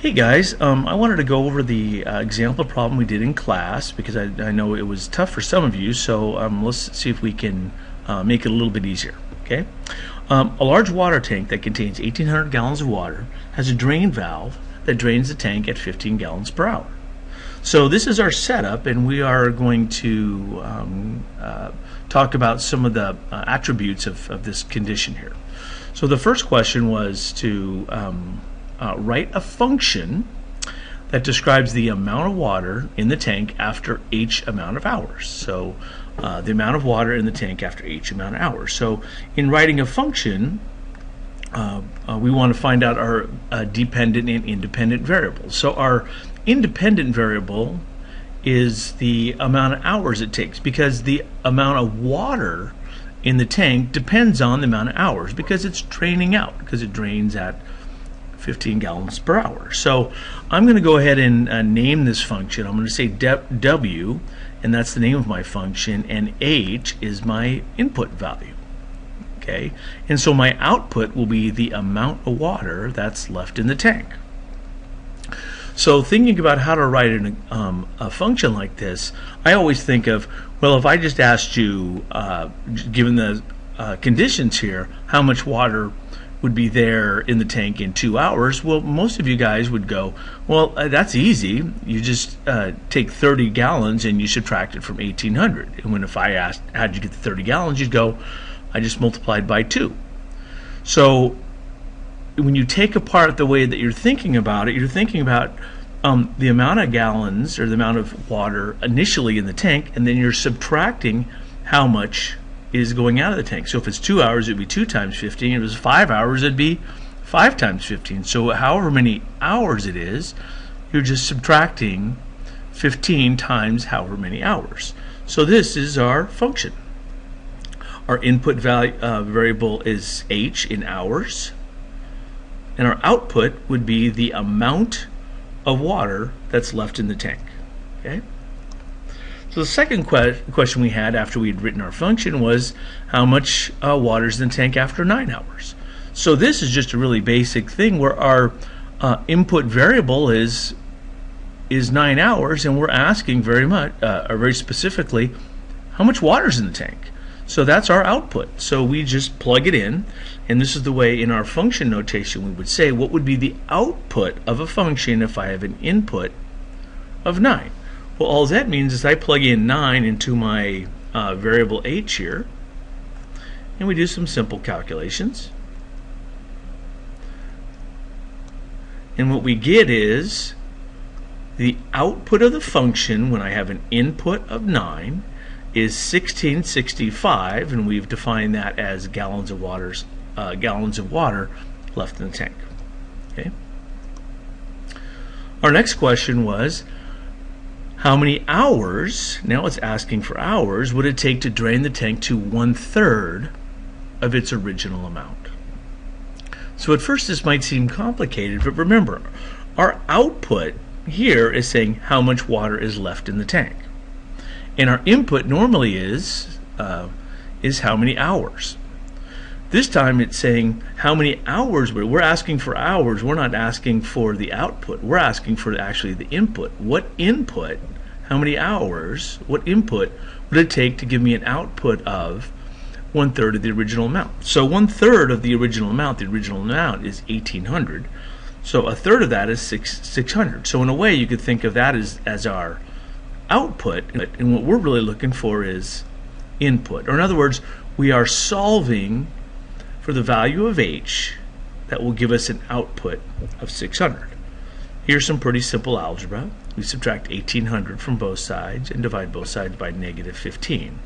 Hey guys, I wanted to go over the example problem we did in class because I know it was tough for some of you, so let's see if we can make it a little bit easier. Okay, a large water tank that contains 1,800 gallons of water has a drain valve that drains the tank at 15 gallons per hour. So this is our setup, and we are going to talk about some of the attributes of this condition here. So the first question was to write a function that describes the amount of water in the tank after each amount of hours. So the amount of water in the tank after each amount of hours. So in writing a function, we want to find out our dependent and independent variables. So our independent variable is the amount of hours it takes, because the amount of water in the tank depends on the amount of hours, because it's draining out, because it drains at 15 gallons per hour. So I'm going to go ahead and name this function. I'm going to say W, and that's the name of my function, and H is my input value. Okay, and so my output will be the amount of water that's left in the tank. So thinking about how to write a function like this, I always think of, well, if I just asked you, given the conditions here, how much water would be there in the tank in 2 hours, well, most of you guys would go, well, that's easy. You just take 30 gallons and you subtract it from 1,800. And when if I asked, how'd you get the 30 gallons, you'd go, I just multiplied by 2. So when you take apart the way that you're thinking about it, you're thinking about the amount of gallons or the amount of water initially in the tank, and then you're subtracting how much is going out of the tank. So if it's 2 hours, it'd be 2 times 15. If it was 5 hours, it'd be 5 times 15. So however many hours it is, you're just subtracting 15 times however many hours. So this is our function. Our input value variable is H in hours, and our output would be the amount of water that's left in the tank. Okay. So the second question we had after we had written our function was how much water is in the tank after 9 hours. So this is just a really basic thing where our input variable is 9 hours, and we're asking very specifically how much water is in the tank. So that's our output. So we just plug it in, and this is the way in our function notation we would say what would be the output of a function if I have an input of 9. Well, all that means is I plug in 9 into my variable H here, and we do some simple calculations. And what we get is the output of the function when I have an input of 9 is 1665, and we've defined that as gallons of water left in the tank. Okay. Our next question was how many hours, now it's asking for hours, would it take to drain the tank to 1/3 of its original amount? So at first this might seem complicated, but remember, our output here is saying how much water is left in the tank. And our input normally is how many hours. This time it's saying how many hours. We're asking for hours. We're not asking for the output. We're asking for actually the input. What input, how many hours, what input would it take to give me an output of 1/3 of the original amount? So 1/3 of the original amount is 1,800. So 1/3 of that is 600. So in a way you could think of that as our output, and what we're really looking for is input. Or in other words, we are solving for the value of H that will give us an output of 600. Here's some pretty simple algebra. We subtract 1,800 from both sides and divide both sides by -15.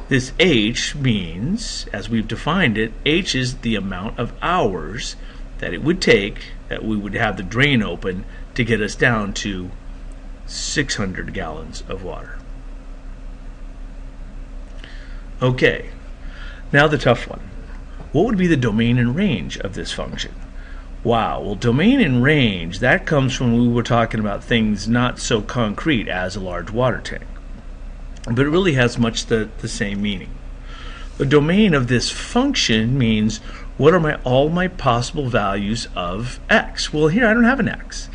This H means, as we've defined it, H is the amount of hours that it would take, that we would have the drain open to get us down to 600 gallons of water. Okay, now the tough one. What would be the domain and range of this function? Wow, well, domain and range, that comes when we were talking about things not so concrete as a large water tank. But it really has much the same meaning. The domain of this function means what are all my possible values of x? Well, here I don't have an x.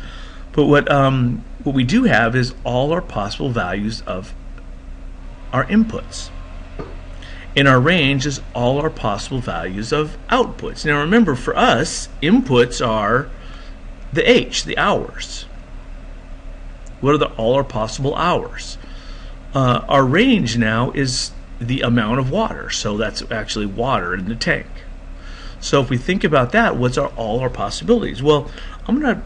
But what we do have is all our possible values of our inputs. And our range is all our possible values of outputs. Now remember, for us, inputs are the H, the hours. What are all our possible hours? Our range now is the amount of water, so that's actually water in the tank. So if we think about that, what's all our possibilities? Well, I'm going to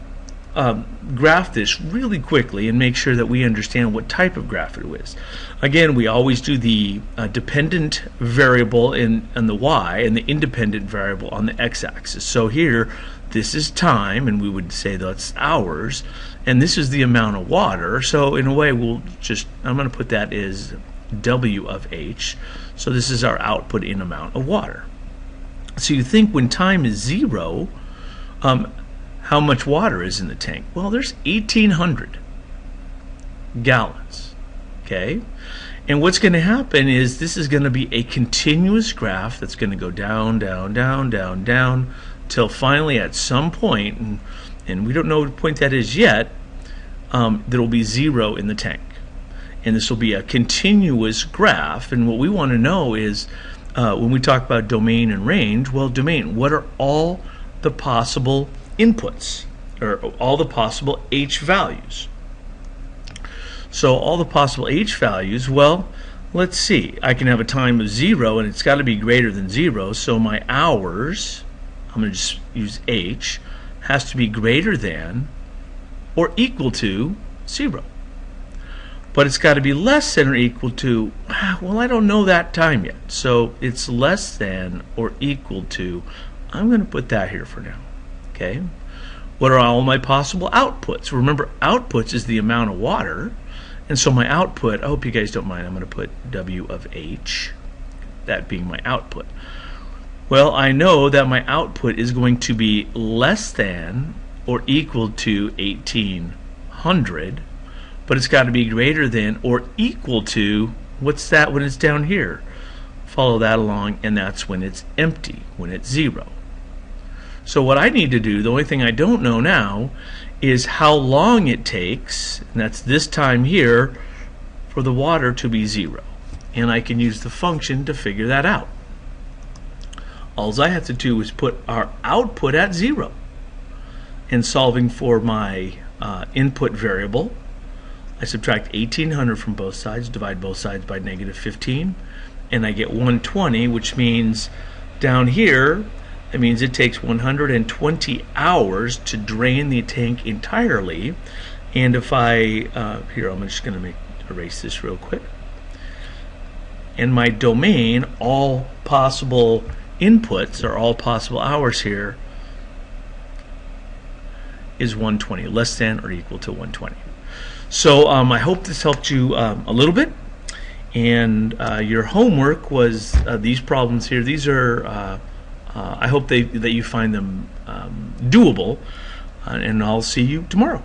graph this really quickly and make sure that we understand what type of graph it is. Again, we always do the dependent variable on the y and the independent variable on the x-axis. So here, this is time, and we would say that's hours, and this is the amount of water. So in a way, I'm going to put that as W of H. So this is our output in amount of water. So you think when time is 0, how much water is in the tank? Well, there's 1,800 gallons. Okay? And what's going to happen is this is going to be a continuous graph that's going to go down, down, down, down, down, till finally at some point, and we don't know what point that is yet, there will be 0 in the tank. And this will be a continuous graph. And what we want to know is, when we talk about domain and range, well, domain, what are all the possible inputs, or all the possible H values? So all the possible H values, well, let's see. I can have a time of 0, and it's got to be greater than 0, so my hours, I'm going to just use H, has to be greater than or equal to 0. But it's got to be less than or equal to, well, I don't know that time yet. So it's less than or equal to, I'm going to put that here for now. Okay? What are all my possible outputs? Remember, outputs is the amount of water. And so my output, I hope you guys don't mind, I'm going to put W of H, that being my output. Well, I know that my output is going to be less than or equal to 1,800, but it's got to be greater than or equal to, what's that when it's down here? Follow that along, and that's when it's empty, when it's 0. So what I need to do, the only thing I don't know now, is how long it takes, and that's this time here, for the water to be 0. And I can use the function to figure that out. All I have to do is put our output at 0. In solving for my input variable, I subtract 1,800 from both sides, divide both sides by -15, and I get 120, which means down here, that means it takes 120 hours to drain the tank entirely. And if here, I'm just going to erase this real quick. And my domain, all possible inputs, or all possible hours here, is 120, less than or equal to 120. So I hope this helped you a little bit. And your homework was these problems here. These are, I hope that you find them doable. And I'll see you tomorrow.